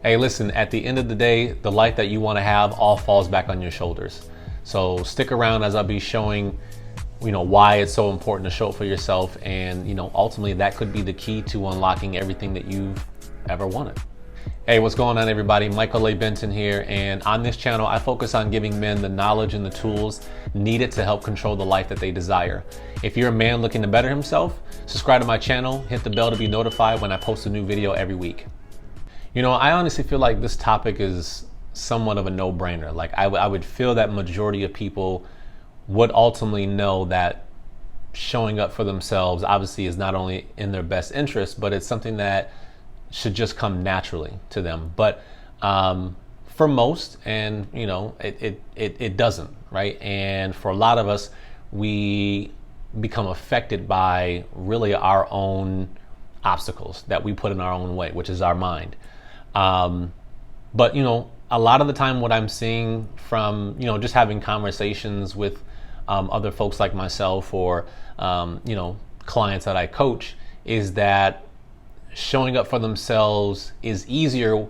Hey, listen, at the end of the day, the life that you want to have all falls back on your shoulders. So stick around as I'll be showing, why it's so important to show up for yourself. And, ultimately that could be the key to unlocking everything that you've ever wanted. Hey, what's going on, everybody? Michael A. Benton here. And on this channel, I focus on giving men the knowledge and the tools needed to help control the life that they desire. If you're a man looking to better himself, subscribe to my channel, hit the bell to be notified when I post a new video every week. I honestly feel like this topic is somewhat of a no-brainer. Like I would feel that majority of people would ultimately know that showing up for themselves obviously is not only in their best interest, but it's something that should just come naturally to them. But for most, and it doesn't, right? And for a lot of us, we become affected by really our own obstacles that we put in our own way, which is our mind. But a lot of the time what I'm seeing from, just having conversations with other folks like myself or, clients that I coach is that showing up for themselves is easier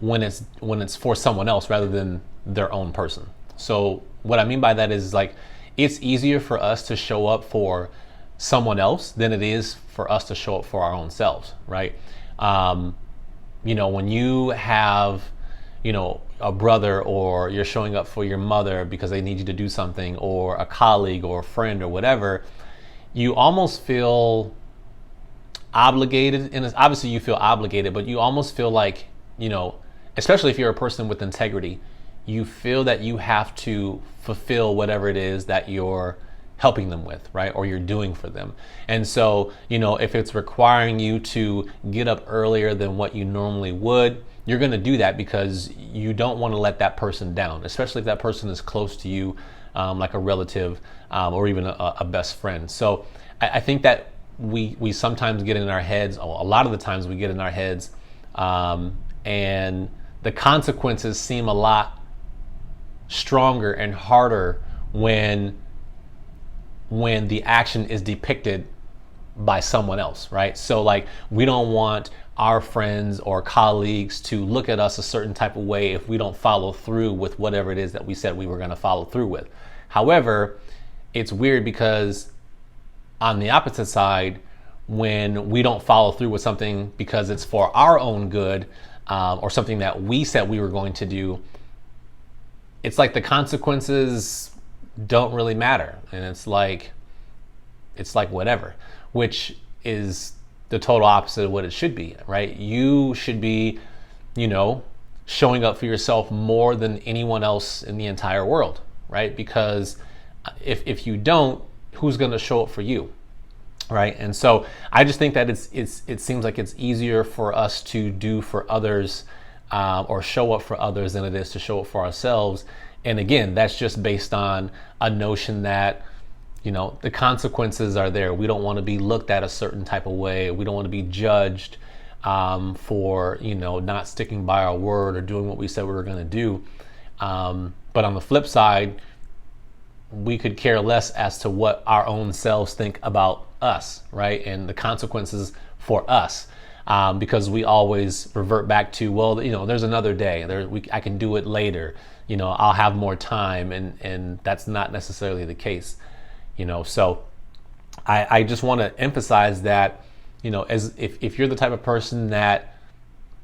when it's for someone else rather than their own person. So what I mean by that is like, it's easier for us to show up for someone else than it is for us to show up for our own selves, right? When you have, a brother, or you're showing up for your mother because they need you to do something, or a colleague or a friend or whatever, you almost feel obligated. And obviously you feel obligated, but you almost feel like, especially if you're a person with integrity, you feel that you have to fulfill whatever it is that you're helping them with, right? Or you're doing for them. And so, if it's requiring you to get up earlier than what you normally would, you're going to do that because you don't want to let that person down, especially if that person is close to you, like a relative, or even a best friend. So I think that we sometimes get in our heads, a lot of the times we get in our heads, and the consequences seem a lot stronger and harder when the action is depicted by someone else, right? So like, we don't want our friends or colleagues to look at us a certain type of way if we don't follow through with whatever it is that we said we were going to follow through with. However, it's weird because on the opposite side, when we don't follow through with something because it's for our own good, or something that we said we were going to do, it's like the consequences don't really matter. And it's like whatever, which is the total opposite of what it should be, right? You should be, showing up for yourself more than anyone else in the entire world, right? Because if you don't, who's going to show up for you, right? And so I just think that it seems like it's easier for us to do for others, or show up for others, than it is to show up for ourselves. And again, that's just based on a notion that, the consequences are there. We don't want to be looked at a certain type of way. We don't want to be judged for, not sticking by our word or doing what we said we were going to do. But on the flip side, we could care less as to what our own selves think about us, right? And the consequences for us. Because we always revert back to, well, there's another day. I can do it later. I'll have more time, and that's not necessarily the case. So I just want to emphasize that, as if you're the type of person that,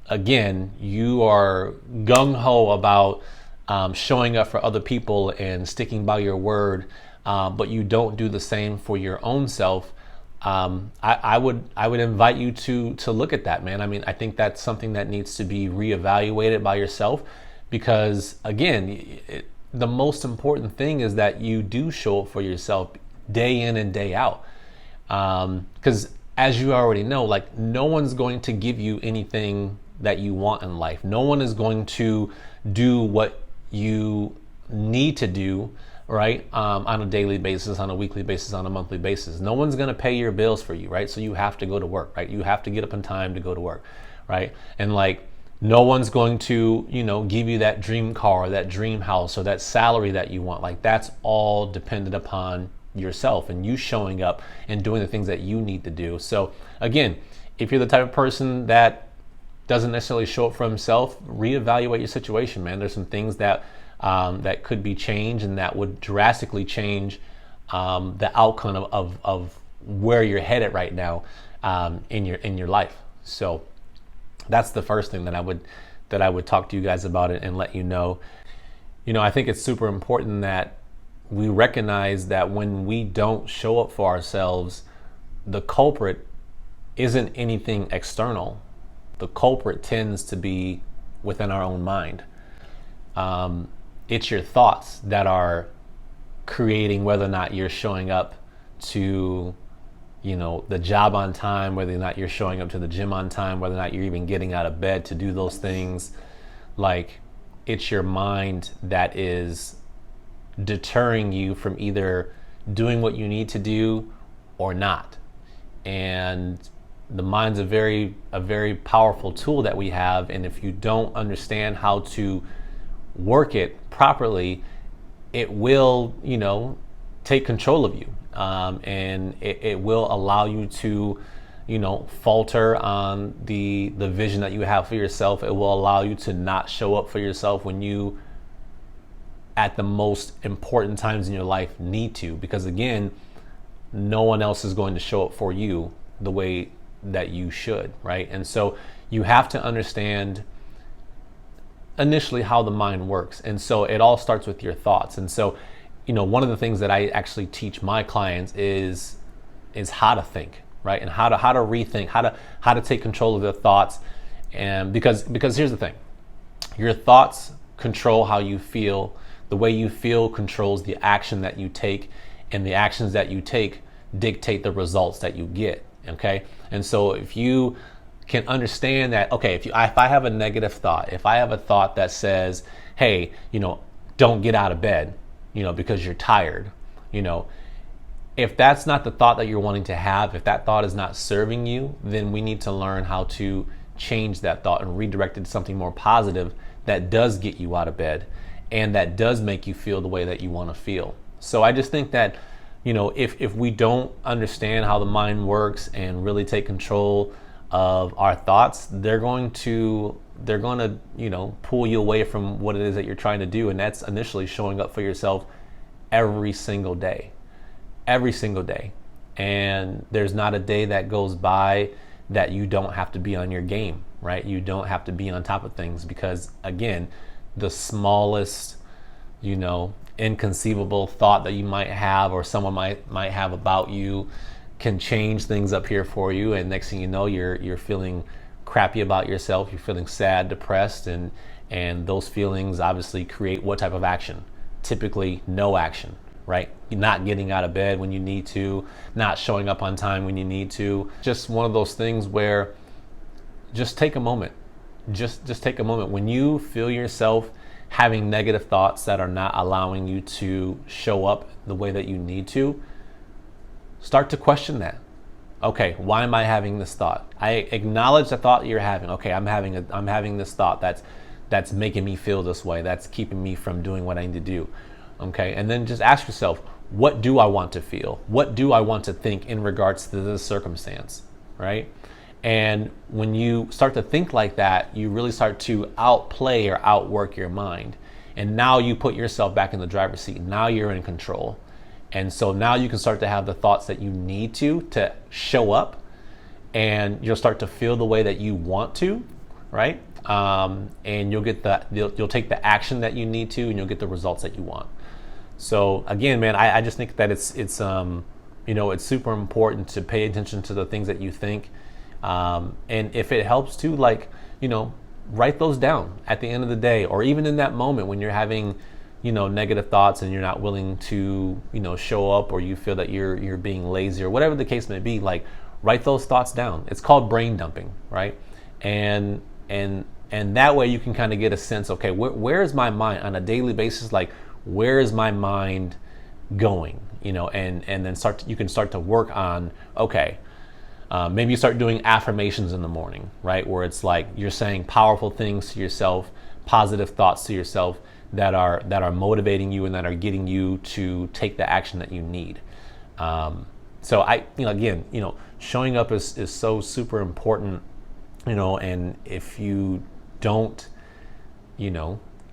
again, you are gung-ho about showing up for other people and sticking by your word, but you don't do the same for your own self, I would invite you to look at that, man. I mean, I think that's something that needs to be reevaluated by yourself, because again, the most important thing is that you do show up for yourself day in and day out. Because as you already know, like, no one's going to give you anything that you want in life. No one is going to do what you need to do, right? On a daily basis, on a weekly basis, on a monthly basis. No one's going to pay your bills for you, right? So you have to go to work, right? You have to get up in time to go to work, right? And like, no one's going to, give you that dream car, or that dream house, or that salary that you want. Like, that's all dependent upon yourself and you showing up and doing the things that you need to do. So again, if you're the type of person that doesn't necessarily show up for himself, reevaluate your situation, man. There's some things that that could be changed and that would drastically change the outcome of where you're headed right now in your life. So that's the first thing that I would talk to you guys about it and let you know. I think it's super important that we recognize that when we don't show up for ourselves, the culprit isn't anything external. The culprit tends to be within our own mind. It's your thoughts that are creating whether or not you're showing up to, the job on time, whether or not you're showing up to the gym on time, whether or not you're even getting out of bed to do those things. Like, it's your mind that is deterring you from either doing what you need to do or not. And the mind's a very powerful tool that we have, and if you don't understand how to work it properly, it will, take control of you, and it will allow you to, falter on the vision that you have for yourself. It will allow you to not show up for yourself when you, at the most important times in your life, need to, because again, no one else is going to show up for you the way that you should, right? And so you have to understand initially how the mind works. And so it all starts with your thoughts. And so, one of the things that I actually teach my clients is how to think, right? And how to rethink, how to take control of their thoughts. And because here's the thing, your thoughts control how you feel. The way you feel controls the action that you take, and the actions that you take dictate the results that you get. Okay. And so if you can understand that, okay, if I have a negative thought, if I have a thought that says, hey, don't get out of bed, because you're tired, if that's not the thought that you're wanting to have, if that thought is not serving you, then we need to learn how to change that thought and redirect it to something more positive that does get you out of bed and that does make you feel the way that you want to feel. So I just think that, if we don't understand how the mind works and really take control of our thoughts, they're going to pull you away from what it is that you're trying to do. And that's initially showing up for yourself every single day. And there's not a day that goes by that you don't have to be on your game, right? You don't have to be on top of things, because again, the smallest, inconceivable thought that you might have or someone might have about you can change things up here for you, and next thing you know, you're feeling crappy about yourself, you're feeling sad, depressed, and those feelings obviously create what type of action? Typically no action, right? You're not getting out of bed when you need to, not showing up on time when you need to. Just one of those things where just take a moment. Just take a moment. When you feel yourself having negative thoughts that are not allowing you to show up the way that you need to, start to question that. Okay, why am I having this thought? I acknowledge the thought you're having. Okay, I'm having this thought that's making me feel this way. That's keeping me from doing what I need to do. Okay, and then just ask yourself, what do I want to feel? What do I want to think in regards to this circumstance, right? And when you start to think like that, you really start to outplay or outwork your mind. And now you put yourself back in the driver's seat. Now you're in control. And so now you can start to have the thoughts that you need to show up, and you'll start to feel the way that you want to, right? And you'll take the action that you need to, and you'll get the results that you want. So again, man, I just think that it's super important to pay attention to the things that you think. And if it helps to, write those down at the end of the day, or even in that moment when you're having, negative thoughts and you're not willing to, show up, or you feel that you're being lazy or whatever the case may be, write those thoughts down. It's called brain dumping, right? And that way you can kind of get a sense, okay, where is my mind on a daily basis? Where is my mind going? And then you can start to work on, okay, maybe you start doing affirmations in the morning, right? Where it's like you're saying powerful things to yourself, positive thoughts to yourself that are motivating you and that are getting you to take the action that you need. So showing up is so super important and if you don't,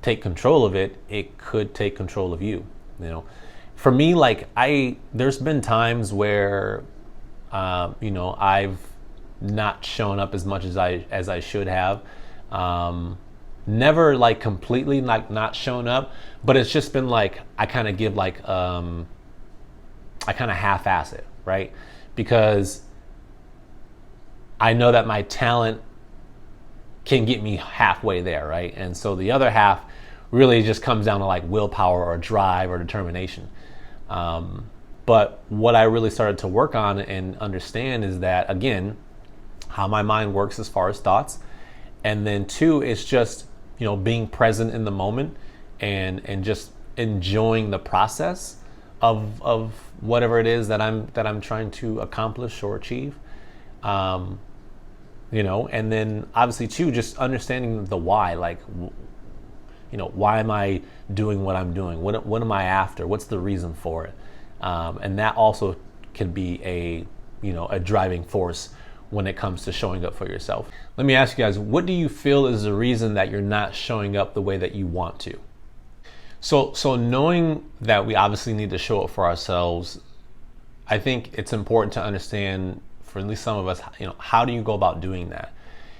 take control of it, it could take control of you. For me, like there's been times where, I've not shown up as much as I should have. Never like completely like not shown up, but it's just been like I kind of give like I kind of half-ass it, right? Because I know that my talent can get me halfway there, right? And so the other half really just comes down to like willpower or drive or determination. But what I really started to work on and understand is that, again, how my mind works as far as thoughts. And then two, it's just, being present in the moment and just enjoying the process of whatever it is that I'm trying to accomplish or achieve. And then obviously too, just understanding the why, like, why am I doing what I'm doing? What am I after? What's the reason for it? And that also can be a driving force when it comes to showing up for yourself. Let me ask you guys, what do you feel is the reason that you're not showing up the way that you want to? So knowing that we obviously need to show up for ourselves, I think it's important to understand, for at least some of us, how do you go about doing that?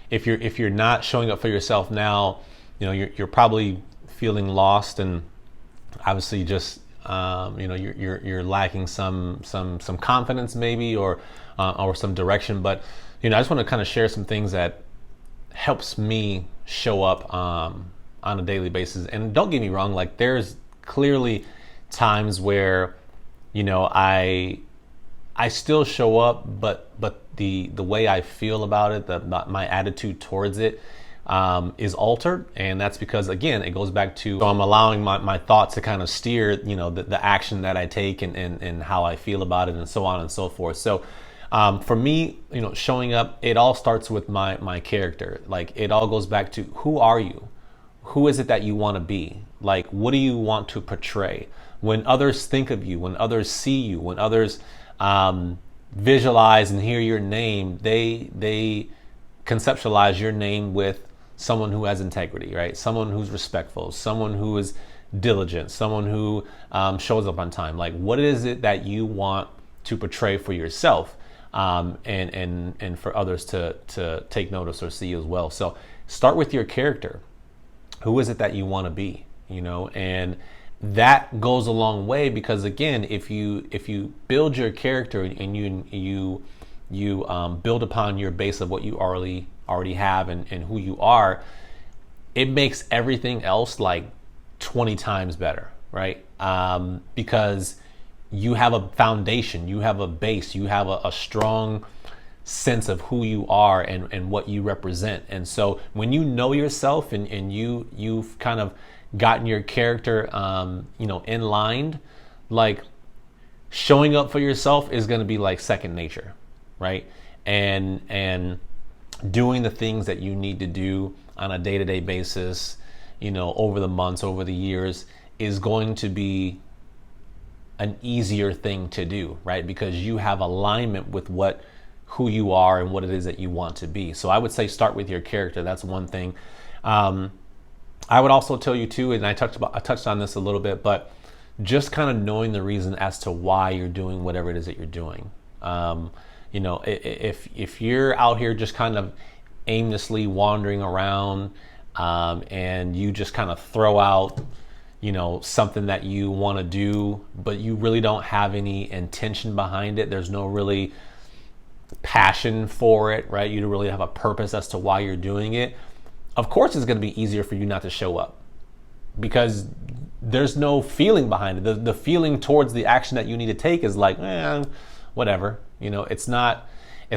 If you're not showing up for yourself now, you're probably feeling lost and obviously just you're lacking some confidence maybe or some direction. But I just want to kind of share some things that helps me show up on a daily basis. And don't get me wrong, like there's clearly times where I still show up, but the way I feel about it, my attitude towards it is altered. And that's because, again, it goes back to, so I'm allowing my thoughts to kind of steer the action that I take and how I feel about it and so on and so forth. So for me, showing up, it all starts with my character. Like it all goes back to, who are you? Who is it that you want to be? Like, what do you want to portray? When others think of you, when others see you, when others visualize and hear your name, they conceptualize your name with someone who has integrity, right? Someone who's respectful, someone who is diligent, someone who shows up on time. Like, what is it that you want to portray for yourself, and for others to take notice or see as well? So start with your character. Who is it that you want to be? And that goes a long way, because again, if you build your character and you build upon your base of what you already have and who you are, it makes everything else like 20 times better, right? Because you have a foundation, you have a base, you have a strong sense of who you are and what you represent. And so when you know yourself and you've kind of gotten your character in line, like showing up for yourself is going to be like second nature, right? And doing the things that you need to do on a day-to-day basis, over the months, over the years, is going to be an easier thing to do, right? Because you have alignment with who you are and what it is that you want to be. So I would say start with your character. That's one thing. I would also tell you too, and I touched on this a little bit, but just kind of knowing the reason as to why you're doing whatever it is that you're doing. If you're out here just kind of aimlessly wandering around, and you just kind of throw out, something that you want to do, but you really don't have any intention behind it. There's no really passion for it, right? You don't really have a purpose as to why you're doing it. Of course, it's going to be easier for you not to show up, because there's no feeling behind it. The feeling towards the action that you need to take is like, whatever. It's not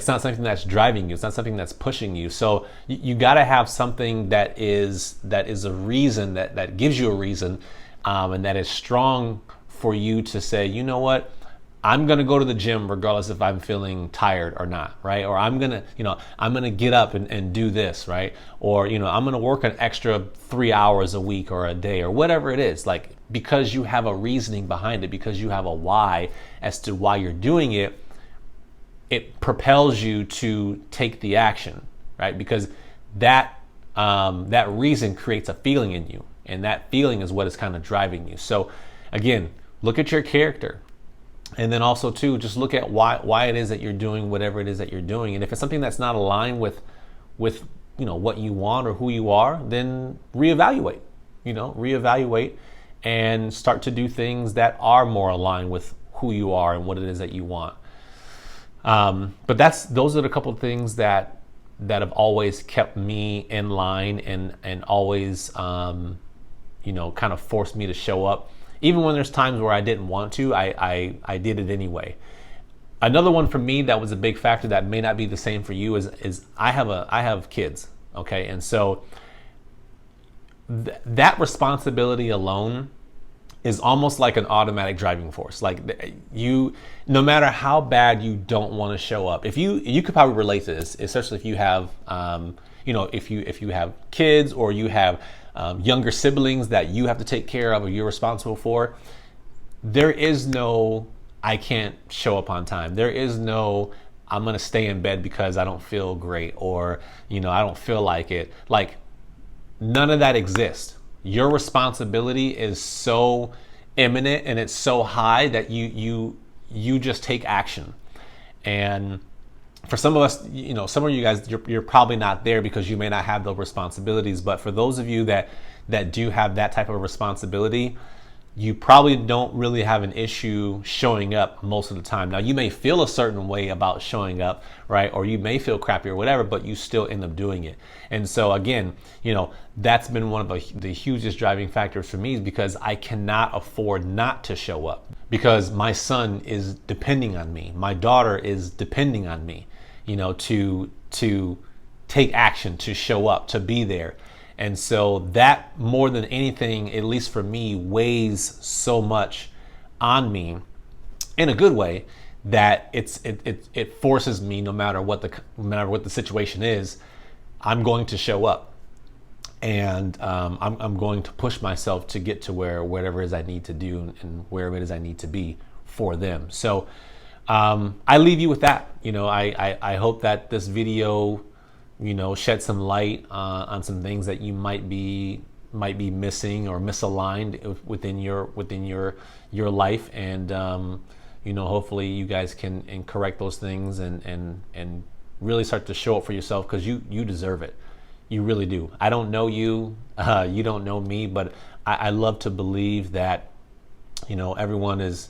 something that's driving you. It's not something that's pushing you. So you got to have something that is a reason, that gives you a reason, and that is strong for you to say, you know what? I'm going to go to the gym regardless if I'm feeling tired or not, right? Or I'm going to get up and do this, right? Or, I'm going to work an extra 3 hours a week or a day or whatever it is, like, because you have a reasoning behind it, because you have a why as to why you're doing it, it propels you to take the action, right? Because that reason creates a feeling in you, and that feeling is what is kind of driving you. So again, look at your character, and then also too, just look at why it is that you're doing whatever it is that you're doing. And if it's something that's not aligned with what you want or who you are, then reevaluate. Reevaluate and start to do things that are more aligned with who you are and what it is that you want. But those are the couple of things that have always kept me in line and always kind of forced me to show up. Even when there's times where I didn't want to, I did it anyway. Another one for me that was a big factor that may not be the same for you is I have kids, okay? And so that responsibility alone is almost like an automatic driving force. Like no matter how bad you don't want to show up, if you could probably relate to this, especially if you have, if you have kids or you have younger siblings that you have to take care of or you're responsible for, there is no, I can't show up on time. There is no, I'm going to stay in bed because I don't feel great, or, I don't feel like it. Like, none of that exists. Your responsibility is so imminent and it's so high that you just take action. And for some of us, some of you guys, you're probably not there because you may not have those responsibilities. But for those of you that do have that type of responsibility, you probably don't really have an issue showing up most of the time. Now, you may feel a certain way about showing up, right? Or you may feel crappy or whatever, but you still end up doing it. And so again, that's been one of the hugest driving factors for me, is because I cannot afford not to show up, because my son is depending on me. My daughter is depending on me, to take action, to show up, to be there. And so that, more than anything, at least for me, weighs so much on me in a good way, that it forces me, no matter what the situation is, I'm going to show up, and I'm going to push myself to get to whatever it is I need to do and wherever it is I need to be for them. So I leave you with that. I hope that this video shed some light on some things that you might be missing or misaligned within your life, and hopefully you guys can correct those things and really start to show up for yourself, because you deserve it. You really do. I don't know you, you don't know me, but I love to believe that everyone is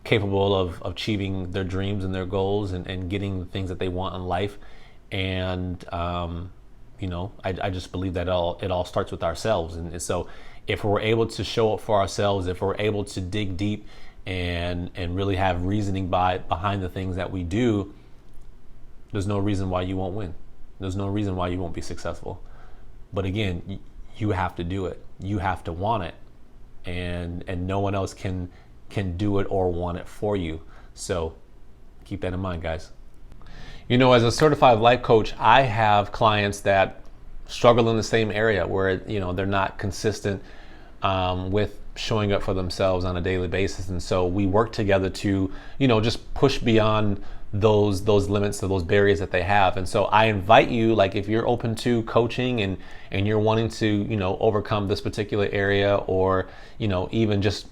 capable of achieving their dreams and their goals and getting the things that they want in life. And I just believe that it all starts with ourselves. And so if we're able to show up for ourselves, if we're able to dig deep and really have reasoning behind the things that we do, there's no reason why you won't win. There's no reason why you won't be successful. But again, you have to do it. You have to want it, and no one else can do it or want it for you. So keep that in mind, guys. As a certified life coach, I have clients that struggle in the same area, where they're not consistent with showing up for themselves on a daily basis. And so we work together to just push beyond those limits, those barriers that they have. And so I invite you, like, if you're open to coaching and you're wanting to overcome this particular area, or even just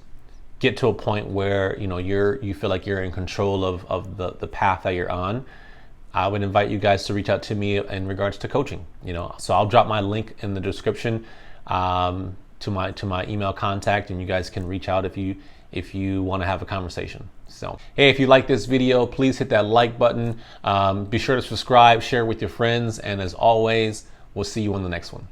get to a point where you feel like you're in control of the path that you're on, I would invite you guys to reach out to me in regards to coaching. So I'll drop my link in the description to my email contact, and you guys can reach out if you want to have a conversation. So hey, if you like this video, please hit that like button. Be sure to subscribe, share with your friends, and as always, we'll see you on the next one.